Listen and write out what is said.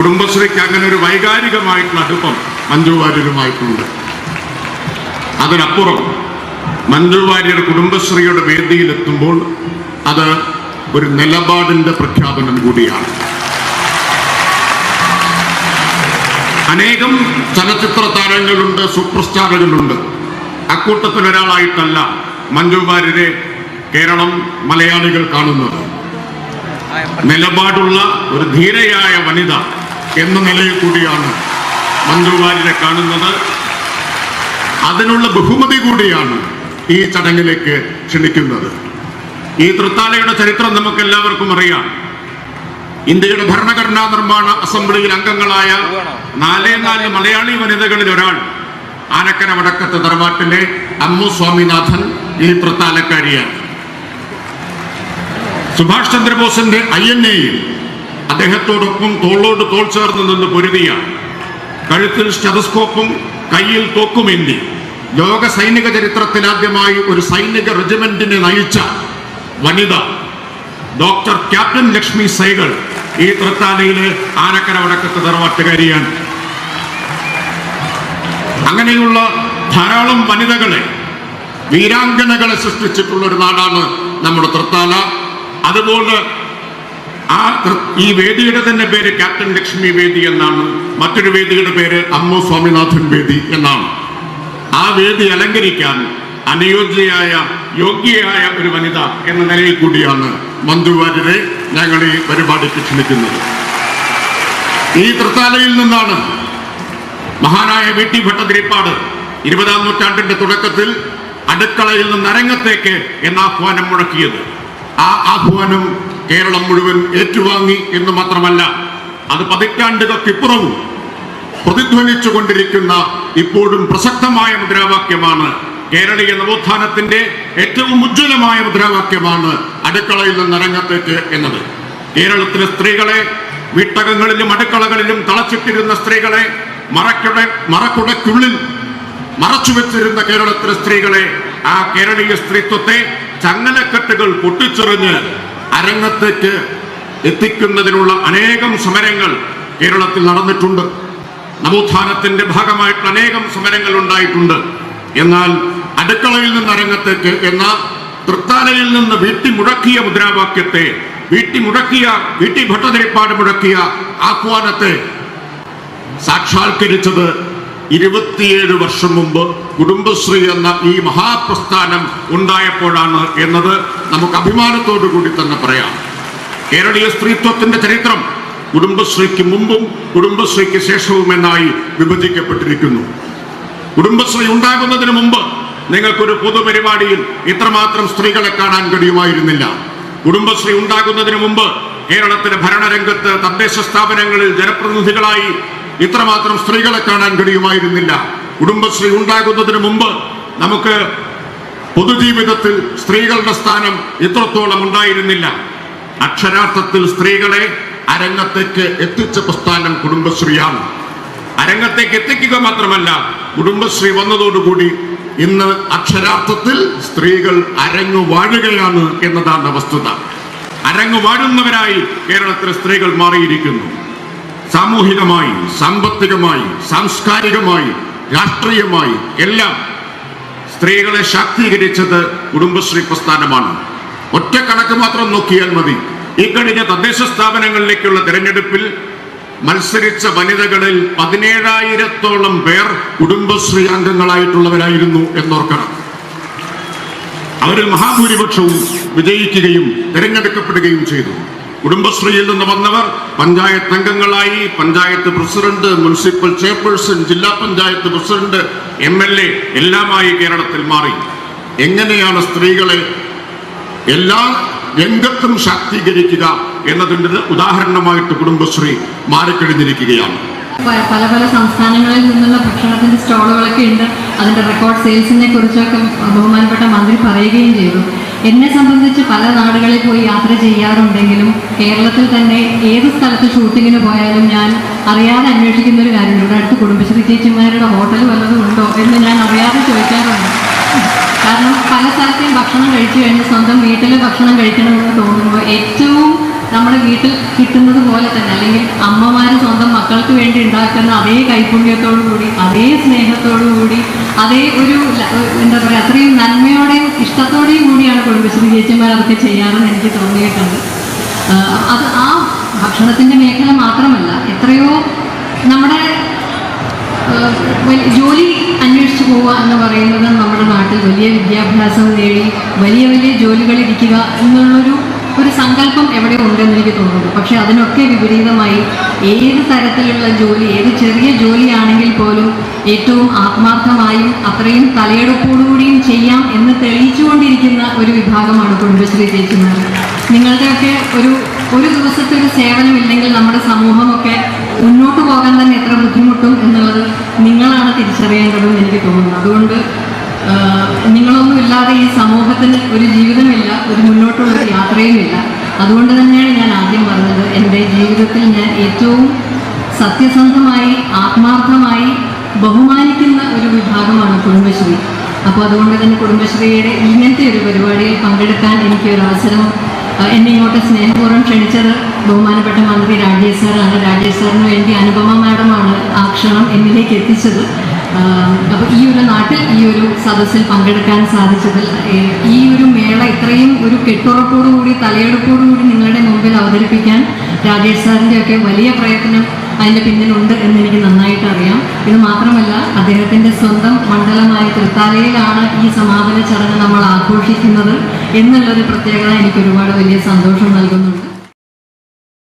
കുടുംബശ്രീക്ക് അങ്ങനെ ഒരു വൈകാരികമായിട്ടുള്ള അടുപ്പം മഞ്ജു വാര്യരുമായിട്ടുണ്ട്. അതിനപ്പുറം മഞ്ജു വാര്യർ കുടുംബശ്രീയുടെ വേദിയിലെത്തുമ്പോൾ അത് ഒരു നിലപാടിന്റെ പ്രഖ്യാപനം കൂടിയാണ്. അനേകം ചലച്ചിത്ര താരങ്ങളുണ്ട്, സൂപ്പർ സ്റ്റാറുകളുണ്ട്. അക്കൂട്ടത്തിൽ ഒരാളായിട്ടല്ല മഞ്ജു വാര്യരെ കേരളം, മലയാളികൾ കാണുന്നത്. നിലപാടുള്ള ഒരു ധീരയായ വനിത എന്ന നിലയിൽ കൂടിയാണ് മഞ്ജു വാര്യരെ കാണുന്നത്. അതിനുള്ള ബഹുമതി കൂടിയാണ് ഈ ചടങ്ങിലേക്ക് ക്ഷണിക്കുന്നത്. ഈ തൃത്താലയുടെ ചരിത്രം നമുക്ക് എല്ലാവർക്കും അറിയാം. ഇന്ത്യയുടെ ഭരണഘടനാ നിർമ്മാണ അസംബ്ലിയിൽ അംഗങ്ങളായ 4 മലയാളി വനിതകളിൽ ഒരാൾ ആനക്കര വടക്കത്ത് തറവാട്ടിലെ അമ്മു സ്വാമിനാഥൻ ഈ തൃത്താലക്കാരിയാണ്. സുഭാഷ് ചന്ദ്രബോസിന്റെ INA-യിൽ അദ്ദേഹത്തോടൊപ്പം തോളോട് തോൾ ചേർന്ന് നിന്ന് പൊരുതിയ, കഴുത്തിൽ സ്റ്റെതസ്കോപ്പും കയ്യിൽ തോക്കുമേന്തി ലോക സൈനിക ചരിത്രത്തിൽ ആദ്യമായി ഒരു സൈനിക റെജിമെന്റിനെ നയിച്ച വനിത ഡോക്ടർ ക്യാപ്റ്റൻ ലക്ഷ്മി സൈഗൾ ഈ തൃത്താലയിലെ ആനക്കര വടക്കത്ത് തറവാട്ടുകാരിയാണ്. അങ്ങനെയുള്ള ധാരാളം വനിതകളെ, വീരാംഗനകളെ സൃഷ്ടിച്ചിട്ടുള്ള ഒരു നാടാണ് നമ്മുടെ തൃത്താല. അതുപോലെ ഈ വേദിയുടെ തന്നെ പേര് ക്യാപ്റ്റൻ ലക്ഷ്മി വേദി എന്നാണ്. മറ്റൊരു വേദിയുടെ പേര് അമ്മു സ്വാമിനാഥൻ വേദി എന്നാണ്. ആ വേദി അലങ്കരിക്കാൻ അനുയോജ്യയായ, യോഗ്യയായ ഒരു വനിത എന്ന നിലയിൽ കൂടിയാണ് മഞ്ജു വാര്യരെ ഞങ്ങൾ ഈ പരിപാടിക്ക് ക്ഷണിക്കുന്നത്. ഈ തൃത്താലയിൽ നിന്നാണ് മഹാനായ VT ഭട്ടതിരിപ്പാട് 20-ാം നൂറ്റാണ്ടിന്റെ തുടക്കത്തിൽ അടുക്കളയിൽ നിന്ന് അരങ്ങത്തേക്ക് എന്ന ആഹ്വാനം മുഴക്കിയത്. ആ ആഹ്വാനം കേരളം മുഴുവൻ ഏറ്റുവാങ്ങി എന്ന് മാത്രമല്ല, അത് പതിറ്റാണ്ടുകൾക്കിപ്പുറവും പ്രതിധ്വനിച്ചു കൊണ്ടിരിക്കുന്ന, ഇപ്പോഴും പ്രസക്തമായ മുദ്രാവാക്യമാണ്. കേരളീയ നവോത്ഥാനത്തിന്റെ ഏറ്റവും ഉജ്ജ്വലമായ മുദ്രാവാക്യമാണ് അടുക്കളയിൽ നിന്ന് അരങ്ങത്തേക്ക് എന്നത്. കേരളത്തിലെ സ്ത്രീകളെ, വീട്ടകങ്ങളിലും അടുക്കളകളിലും തളച്ചിട്ടിരുന്ന സ്ത്രീകളെ, മറക്കുടയ്ക്കുള്ളിൽ മറച്ചു വെച്ചിരുന്ന കേരളത്തിലെ സ്ത്രീകളെ, ആ കേരളീയ സ്ത്രീത്വത്തെ ചങ്ങലക്കെട്ടുകൾ പൊട്ടിച്ചെറിഞ്ഞ് അരങ്ങത്തേക്ക് എത്തിക്കുന്നതിനുള്ള അനേകം സമരങ്ങൾ കേരളത്തിൽ നടന്നിട്ടുണ്ട്. നവോത്ഥാനത്തിന്റെ ഭാഗമായിട്ട് അനേകം സമരങ്ങൾ ഉണ്ടായിട്ടുണ്ട്. എന്നാൽ അടുക്കളയിൽ നിന്ന് അരങ്ങത്തേക്ക് എന്ന തൃത്താലയിൽ നിന്ന് മുഴക്കിയ മുദ്രാവാക്യത്തെ, VT ഭട്ടതിരിപ്പാട് മുഴക്കിയ ആഹ്വാനത്തെ സാക്ഷാത്കരിച്ചത് 27 വർഷം മുമ്പ് കുടുംബശ്രീ എന്ന ഈ മഹാപ്രസ്ഥാനം ഉണ്ടായപ്പോഴാണ് എന്നത് നമുക്ക് അഭിമാനത്തോടു കൂടി തന്നെ പറയാം. കേരളീയ സ്ത്രീത്വത്തിന്റെ ചരിത്രം കുടുംബശ്രീക്ക് മുമ്പും കുടുംബശ്രീക്ക് ശേഷവും എന്നായി വിഭജിക്കപ്പെട്ടിരിക്കുന്നു. കുടുംബശ്രീ ഉണ്ടാകുന്നതിന് മുമ്പ് നിങ്ങൾക്കൊരു പൊതുപരിപാടിയിൽ ഇത്രമാത്രം സ്ത്രീകളെ കാണാൻ കഴിയുമായിരുന്നില്ല. കുടുംബശ്രീ ഉണ്ടാകുന്നതിന് മുമ്പ് കേരളത്തിലെ ഭരണരംഗത്ത്, തദ്ദേശ സ്ഥാപനങ്ങളിൽ ജനപ്രതിനിധികളായി ഇത്രമാത്രം സ്ത്രീകളെ കാണാൻ കഴിയുമായിരുന്നില്ല. കുടുംബശ്രീ ഉണ്ടാകുന്നതിന് മുമ്പ് നമുക്ക് പൊതുജീവിതത്തിൽ സ്ത്രീകളുടെ സ്ഥാനം ഇത്രത്തോളം ഉണ്ടായിരുന്നില്ല. അക്ഷരാർത്ഥത്തിൽ സ്ത്രീകളെ അരങ്ങത്തേക്ക് എത്തിച്ച പ്രസ്ഥാനം കുടുംബശ്രീയാണ്. അരങ്ങത്തേക്ക് എത്തിക്കുക മാത്രമല്ല, കുടുംബശ്രീ വന്നതോടുകൂടി ഇന്ന് അക്ഷരാർത്ഥത്തിൽ സ്ത്രീകൾ അരങ്ങു വാഴുകയാണ് എന്നതാണ് വസ്തുത. അരങ്ങു വാഴുന്നവരായി കേരളത്തിലെ സ്ത്രീകൾ മാറിയിരിക്കുന്നു. സാമൂഹികമായി, സാമ്പത്തികമായി, സാംസ്കാരികമായി, രാഷ്ട്രീയമായി എല്ലാം സ്ത്രീകളെ ശാക്തീകരിച്ചത് കുടുംബശ്രീ പ്രസ്ഥാനമാണ്. ഒറ്റ കണക്ക് മാത്രം നോക്കിയാൽ മതി. ഈ കഴിഞ്ഞ തദ്ദേശ സ്ഥാപനങ്ങളിലേക്കുള്ള തെരഞ്ഞെടുപ്പിൽ മത്സരിച്ച വനിതകളിൽ 17,000-ഓളം പേർ കുടുംബശ്രീ അംഗങ്ങളായിട്ടുള്ളവരായിരുന്നു എന്നോർക്കണം. അവരിൽ മഹാഭൂരിപക്ഷവും വിജയിക്കുകയും തിരഞ്ഞെടുക്കപ്പെടുകയും ചെയ്തു. കുടുംബശ്രീയിൽ നിന്ന് വന്നവർ പഞ്ചായത്ത് അംഗങ്ങളായി, പഞ്ചായത്ത് പ്രസിഡന്റ്, മുനിസിപ്പൽ ചെയർപേഴ്സൺ, ജില്ലാ പഞ്ചായത്ത് പ്രസിഡന്റ്, MLA എല്ലാമായി കേരളത്തിൽ മാറി. എങ്ങനെയാണ് സ്ത്രീകളെ എല്ലാ രംഗത്തും ശാക്തീകരിക്കുക എന്നതിൻ്റെ ഉദാഹരണമായിട്ട് കുടുംബശ്രീ മാറിക്കഴിഞ്ഞിരിക്കുകയാണ്. പല പല സംസ്ഥാനങ്ങളിൽ നിന്നുള്ള ഭക്ഷണത്തിന്റെ സ്റ്റോളുകളൊക്കെ ഉണ്ട്. അതിന്റെ റെക്കോർഡ് സെയിൽസിനെ കുറിച്ചൊക്കെ ബഹുമാനപ്പെട്ട മന്ത്രി പറയുകയും ചെയ്തു. എന്നെ സംബന്ധിച്ച് പല നാടുകളിൽ പോയി യാത്ര ചെയ്യാറുണ്ടെങ്കിലും കേരളത്തിൽ തന്നെ ഏത് സ്ഥലത്ത് ഷൂട്ടിങ്ങിന് പോയാലും ഞാൻ അറിയാതെ അന്വേഷിക്കുന്ന ഒരു കാര്യമുണ്ട്, ഇവിടെ അടുത്ത് കുടുംബശ്രീ ചേച്ചിമാരുടെ ഹോട്ടൽ വല്ലതും ഉണ്ടോ എന്ന് ഞാൻ അറിയാതെ ചോദിക്കാറുണ്ട്. കാരണം പല സ്ഥലത്തെയും ഭക്ഷണം കഴിച്ചു കഴിഞ്ഞ് സ്വന്തം വീട്ടിൽ ഭക്ഷണം കഴിക്കണമെന്ന് തോന്നുമ്പോൾ ഏറ്റവും നമ്മുടെ വീട്ടിൽ കിട്ടുന്നത് പോലെ തന്നെ, അല്ലെങ്കിൽ അമ്മമാർ സ്വന്തം മക്കൾക്ക് വേണ്ടി ഉണ്ടാക്കുന്ന അതേ കൈപുണ്യത്തോടു കൂടി, അതേ സ്നേഹത്തോടു കൂടി, അതേ ഒരു എന്താ പറയുക, അത്രയും നന്മയോടെയും ഇഷ്ടത്തോടെയും കൂടിയാണ് കുടുംബശ്രീ ചേച്ചിമാർ അതൊക്കെ ചെയ്യാറെന്ന് എനിക്ക് തോന്നിയിട്ടുണ്ട്. അത് ആ ഭക്ഷണത്തിൻ്റെ മേഖല മാത്രമല്ല, എത്രയോ നമ്മുടെ ജോലി അന്വേഷിച്ച് പോവുക എന്ന് പറയുന്നത് നമ്മുടെ നാട്ടിൽ വലിയ വിദ്യാഭ്യാസം നേടി വലിയ വലിയ ജോലികളിരിക്കുക എന്നുള്ളൊരു സങ്കല്പം എവിടെയോ ഉണ്ടെന്ന് എനിക്ക് തോന്നുന്നു. പക്ഷെ അതിനൊക്കെ വിപരീതമായി ഏത് തരത്തിലുള്ള ജോലി, ഏത് ചെറിയ ജോലിയാണെങ്കിൽ പോലും ഏറ്റവും ആത്മാർത്ഥമായും അത്രയും തലയെടുപ്പോടുകൂടിയും ചെയ്യാം എന്ന് തെളിയിച്ചുകൊണ്ടിരിക്കുന്ന ഒരു വിഭാഗമാണ് കുടുംബശ്രീ ചേച്ചിമാർ. നിങ്ങളുടെയൊക്കെ ഒരു ദിവസത്തെ ഒരു സേവനമില്ലെങ്കിൽ നമ്മുടെ സമൂഹമൊക്കെ മുന്നോട്ട് പോകാൻ തന്നെ എത്ര ബുദ്ധിമുട്ടും എന്നുള്ളത് നിങ്ങളാണ് തിരിച്ചറിയേണ്ടതെന്ന് എനിക്ക് തോന്നുന്നു. അതുകൊണ്ട് നിങ്ങളൊന്നുമില്ലാതെ ഈ സമൂഹത്തിന് ഒരു ജീവിതമില്ല, ഒരു മുന്നോട്ടുള്ളൊരു യാത്രയുമില്ല. അതുകൊണ്ട് തന്നെയാണ് ഞാൻ ആദ്യം പറഞ്ഞത്, എൻ്റെ ജീവിതത്തിൽ ഞാൻ ഏറ്റവും സത്യസന്ധമായി ആത്മാർത്ഥമായി ബഹുമാനിക്കുന്ന ഒരു വിഭാഗമാണ് കുടുംബശ്രീ. അപ്പോൾ അതുകൊണ്ട് തന്നെ കുടുംബശ്രീയുടെ ഇങ്ങനത്തെ ഒരു പരിപാടിയിൽ പങ്കെടുക്കാൻ എനിക്കൊരു അവസരം എന്നെ ഇങ്ങോട്ട് സ്നേഹപൂർവ്വം ക്ഷണിച്ചത് ബഹുമാനപ്പെട്ട മന്ത്രി രാജേഷ് സാറാണ്. രാജേഷ് സാറിന് വേണ്ടി അനുപമ മാഡമാണ് ആ ക്ഷണം എന്നിലേക്ക് എത്തിച്ചത്. അപ്പോൾ ഈ ഒരു നാട്ടിൽ ഈ ഒരു സദസ്സിൽ പങ്കെടുക്കാൻ സാധിച്ചതിൽ, ഈ ഒരു മേള ഇത്രയും ഒരു കെട്ടുറപ്പോടുകൂടി തലയെടുപ്പോടുകൂടി നിങ്ങളുടെ മുമ്പിൽ അവതരിപ്പിക്കാൻ രാജേഷ് സാറിൻ്റെയൊക്കെ വലിയ പ്രയത്നം അതിൻ്റെ പിന്നിലുണ്ട് എന്നെനിക്ക് നന്നായിട്ട് അറിയാം. ഇത് മാത്രമല്ല, അദ്ദേഹത്തിൻ്റെ സ്വന്തം മണ്ഡലമായ തൃത്താലയിലാണ് ഈ സമാപന ചടങ്ങ് നമ്മൾ ആഘോഷിക്കുന്നത് എന്നുള്ളൊരു പ്രത്യേകത എനിക്ക് ഒരുപാട് വലിയ സന്തോഷം നൽകുന്നുണ്ട്.